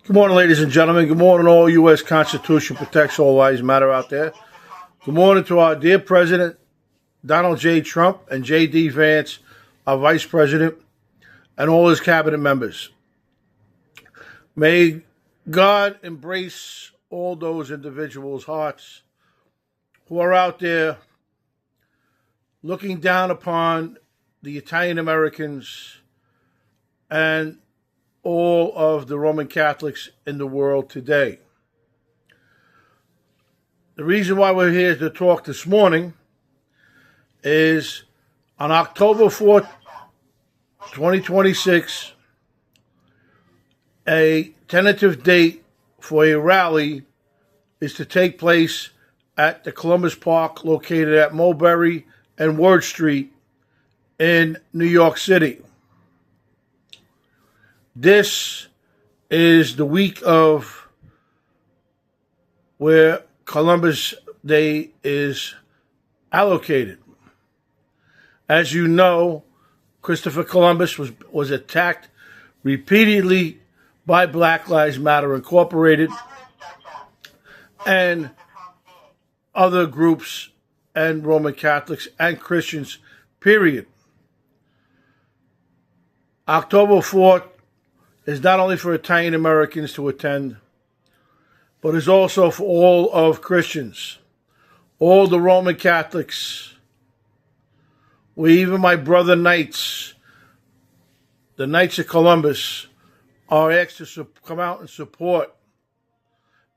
Good morning, ladies and gentlemen. Good morning, all U.S. Constitution protects all lives matter out there. Good morning to our dear President, Donald J. Trump, and J.D. Vance, our Vice President, and all his cabinet members. May God embrace all those individuals' hearts who are out there looking down upon the Italian Americans and all of the Roman Catholics in the world today. The reason why we're here to talk this morning is on October 4th, 2026, a tentative date for a rally is to take place at the Columbus Park located at Mulberry and Worth Street in New York City. This is the week of where Columbus Day is allocated. As you know, Christopher Columbus was attacked repeatedly by Black Lives Matter Incorporated and other groups and Roman Catholics and Christians, period. October 4th is not only for Italian Americans to attend, but is also for all of Christians, all the Roman Catholics, even my brother Knights, the Knights of Columbus, are asked to come out and support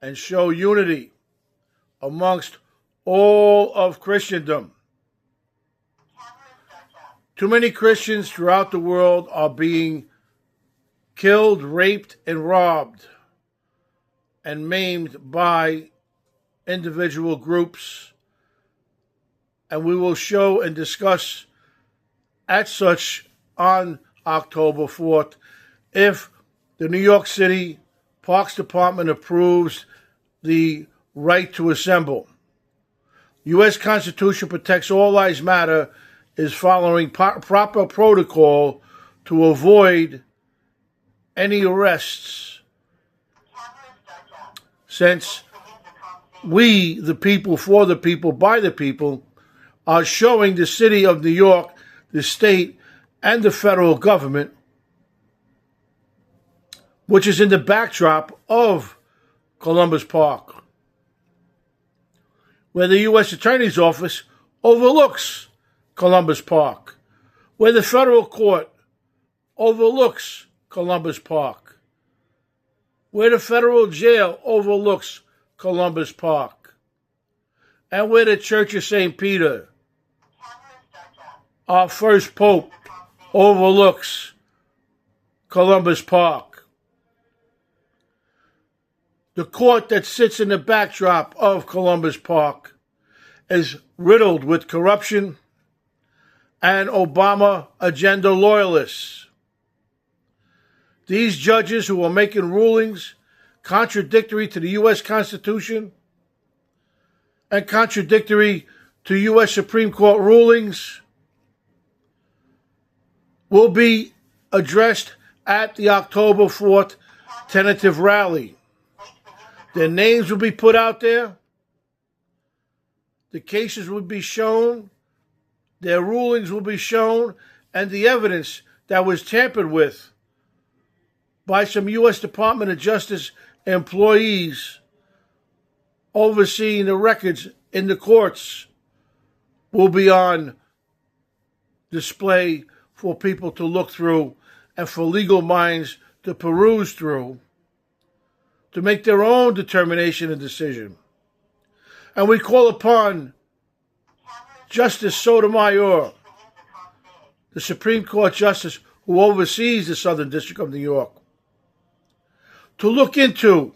and show unity amongst all of Christendom. Too many Christians throughout the world are being killed, raped, and robbed and maimed by individual groups. And we will show and discuss as such on October 4th if the New York City Parks Department approves the right to assemble. U.S. Constitution protects all lives matter is following proper protocol to avoid any arrests, since we, the people, for the people, by the people, are showing the city of New York, the state, and the federal government, which is in the backdrop of Columbus Park, where the U.S. Attorney's Office overlooks Columbus Park, where the federal court overlooks Columbus Park, where the federal jail overlooks Columbus Park, and where the Church of St. Peter, our first pope, overlooks Columbus Park. The court that sits in the backdrop of Columbus Park is riddled with corruption and Obama agenda loyalists. These judges who are making rulings contradictory to the U.S. Constitution and contradictory to U.S. Supreme Court rulings will be addressed at the October 4th tentative rally. Their names will be put out there. The cases will be shown. Their rulings will be shown. And the evidence that was tampered with by some U.S. Department of Justice employees overseeing the records in the courts will be on display for people to look through and for legal minds to peruse through to make their own determination and decision. And we call upon Justice Sotomayor, the Supreme Court Justice who oversees the Southern District of New York, to look into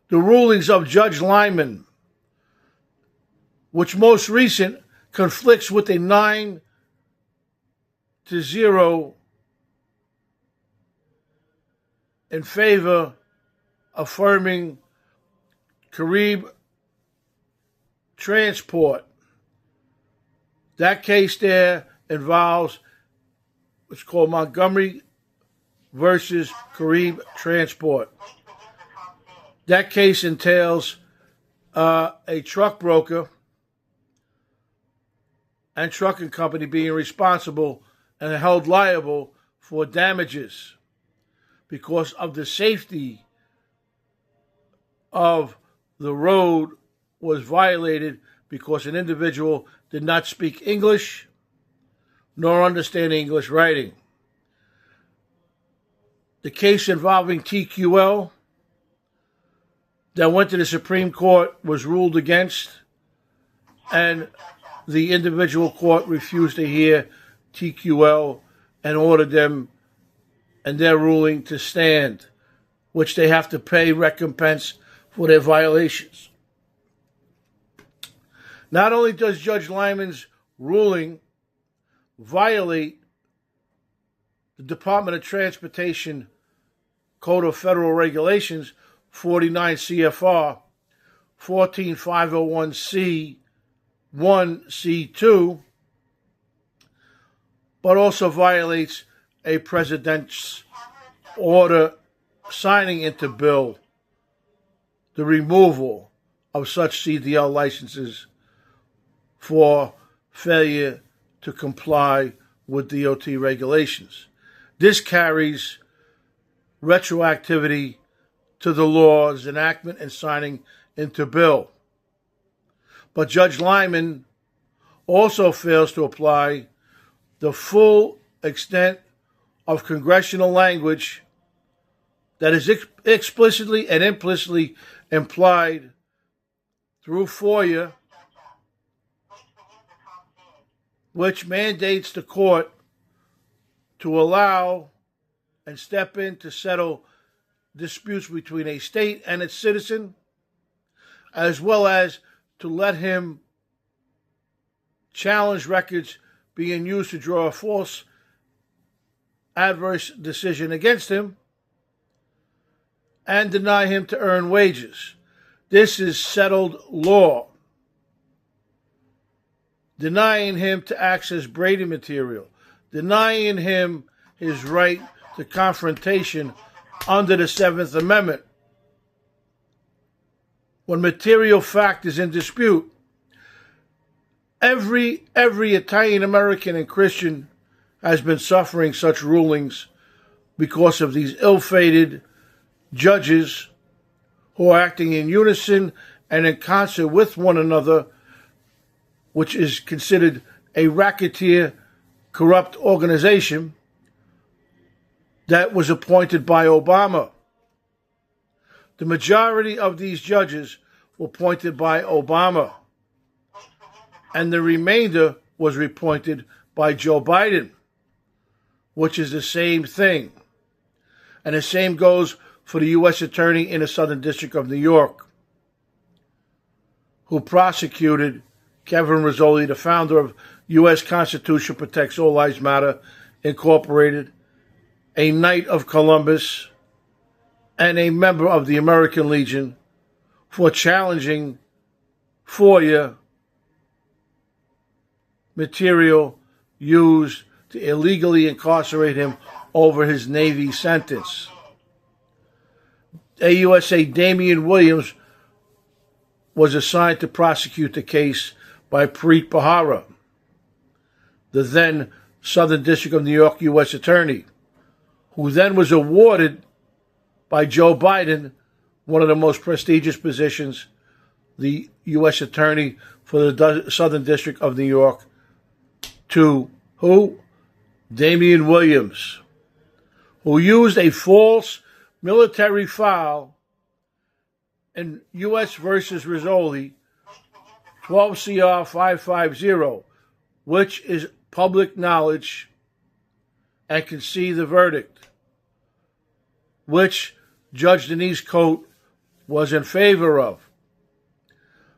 the rulings of Judge Lyman, which most recent conflicts with a 9-0 in favor affirming Carib transport. That case there involves what's called Montgomery versus Carib Transport. That case entails a truck broker and trucking company being responsible and held liable for damages because of the safety of the road was violated because an individual did not speak English nor understand English writing. The case involving TQL that went to the Supreme Court was ruled against, and the individual court refused to hear TQL and ordered them and their ruling to stand, which they have to pay recompense for their violations. Not only does Judge Lyman's ruling violate the Department of Transportation Code of Federal Regulations, 49 CFR 14501C1C2, but also violates a president's order signing into bill the removal of such CDL licenses for failure to comply with DOT regulations. This carries retroactivity to the law's enactment and signing into bill. But Judge Lyman also fails to apply the full extent of congressional language that is explicitly and implicitly implied through FOIA, which mandates the court to allow and step in to settle disputes between a state and its citizen, as well as to let him challenge records being used to draw a false adverse decision against him and deny him to earn wages. This is settled law. Denying him to access Brady material, denying him his right to confrontation under the 7th Amendment. When material fact is in dispute, every Italian American and Christian has been suffering such rulings because of these ill-fated judges who are acting in unison and in concert with one another, which is considered a racketeer, corrupt organization that was appointed by Obama. The majority of these judges were appointed by Obama, and the remainder was appointed by Joe Biden, which is the same thing. And the same goes for the U.S. Attorney in the Southern District of New York, who prosecuted Kevin Rizzoli, the founder of U.S. Constitution Protects All Lives Matter, Incorporated, a Knight of Columbus, and a member of the American Legion, for challenging FOIA material used to illegally incarcerate him over his Navy sentence. AUSA Damian Williams was assigned to prosecute the case by Preet Bharara, the then Southern District of New York U.S. Attorney, who then was awarded by Joe Biden one of the most prestigious positions, the U.S. Attorney for the Southern District of New York, to who? Damian Williams, who used a false military file in U.S. versus Rizzoli, 12 CR 550, which is public knowledge and can see the verdict, which Judge Denise Cote was in favor of.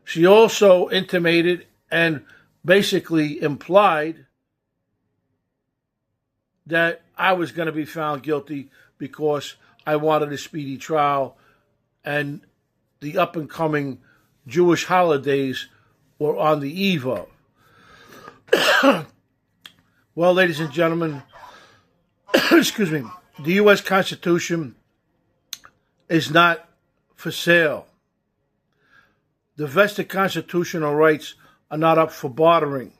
She also intimated and basically implied that I was going to be found guilty because I wanted a speedy trial and the up-and-coming Jewish holidays were on the eve of. Well, ladies and gentlemen, excuse me, the U.S. Constitution is not for sale. The vested constitutional rights are not up for bartering.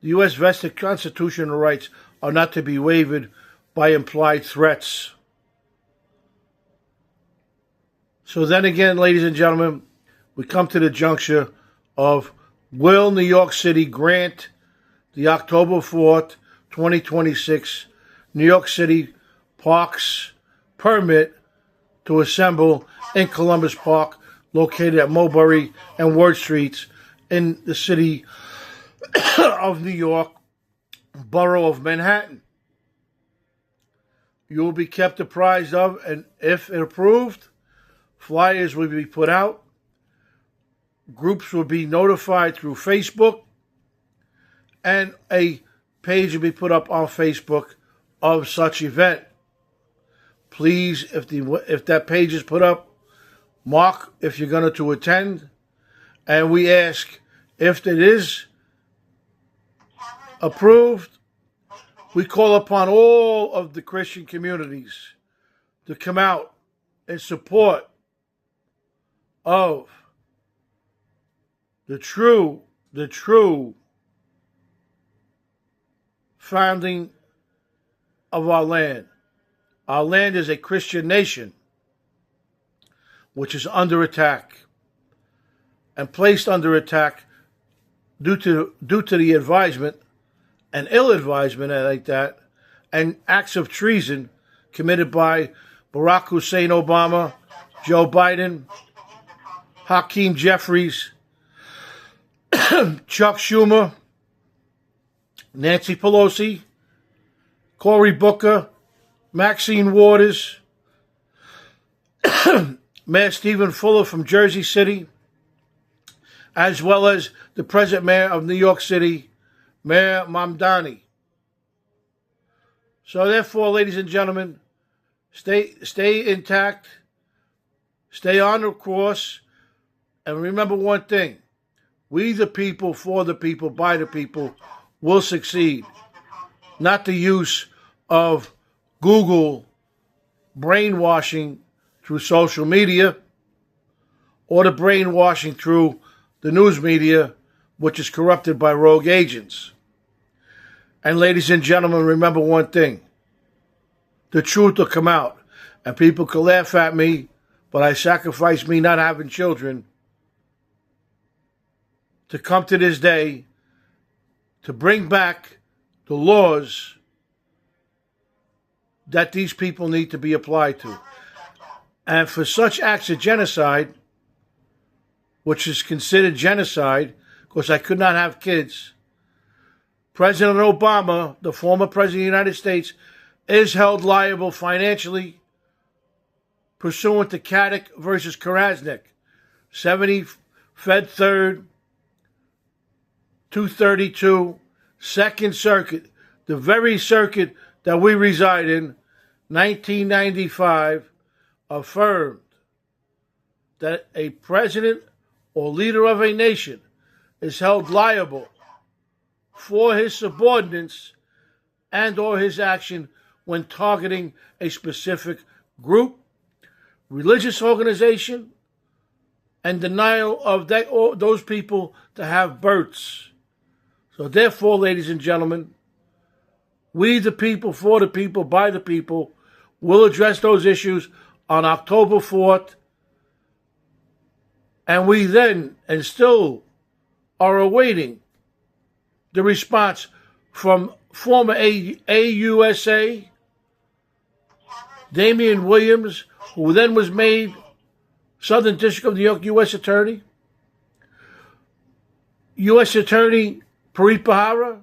The U.S. vested constitutional rights are not to be waived by implied threats. So then again, ladies and gentlemen, we come to the juncture of, will New York City grant the October 4th, 2026 New York City Parks permit to assemble in Columbus Park, located at Mulberry and Worth Streets in the city of New York, borough of Manhattan. You will be kept apprised of, and if approved, flyers will be put out. Groups will be notified through Facebook, and a page will be put up on Facebook of such event. Please, if that page is put up, mark if you're going to attend, and we ask if it is approved. We call upon all of the Christian communities to come out in support of the true founding of our land. Our land is a Christian nation which is under attack, and placed under attack due to the advisement and ill advisement like that, and acts of treason committed by Barack Hussein Obama, Joe Biden, Hakeem Jeffries, Chuck Schumer, Nancy Pelosi, Cory Booker, Maxine Waters, Mayor Stephen Fuller from Jersey City, as well as the present mayor of New York City, Mayor Mamdani. So therefore, ladies and gentlemen, stay intact, stay on the course, and remember one thing: we the people, for the people, by the people, will succeed. Not the use of Google brainwashing through social media, or the brainwashing through the news media, which is corrupted by rogue agents. And ladies and gentlemen, remember one thing: the truth will come out, and people can laugh at me, but I sacrificed me not having children to come to this day to bring back the laws that these people need to be applied to. And for such acts of genocide, which is considered genocide, because I could not have kids, President Obama, the former President of the United States, is held liable financially pursuant to Kaddick versus Krasnick, 70 Fed 3rd, 232, Second Circuit, the very circuit that we reside in, 1995, affirmed that a president or leader of a nation is held liable for his subordinates and or his action when targeting a specific group, religious organization, and denial of those people to have births. So therefore, ladies and gentlemen, we the people, for the people, by the people, will address those issues on October 4th. And we then, and still, are awaiting the response from former AUSA, Damian Williams, who then was made Southern District of New York U.S. Attorney, U.S. Attorney Preet Bharara,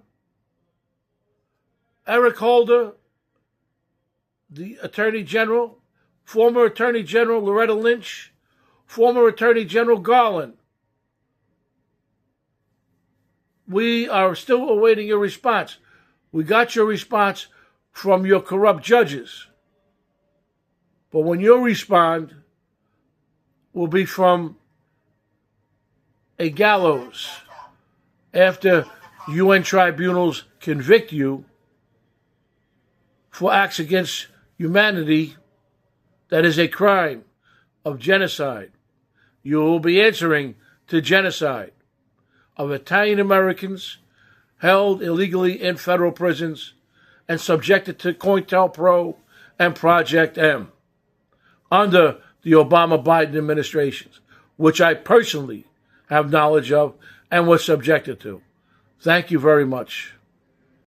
Eric Holder, the Attorney General, former Attorney General Loretta Lynch, former Attorney General Garland. We are still awaiting your response. We got your response from your corrupt judges. But when you respond, will be from a gallows after UN tribunals convict you for acts against humanity that is a crime. of genocide. You will be answering to genocide of Italian Americans held illegally in federal prisons and subjected to COINTELPRO and Project M under the Obama-Biden administrations, which I personally have knowledge of and was subjected to. Thank you very much.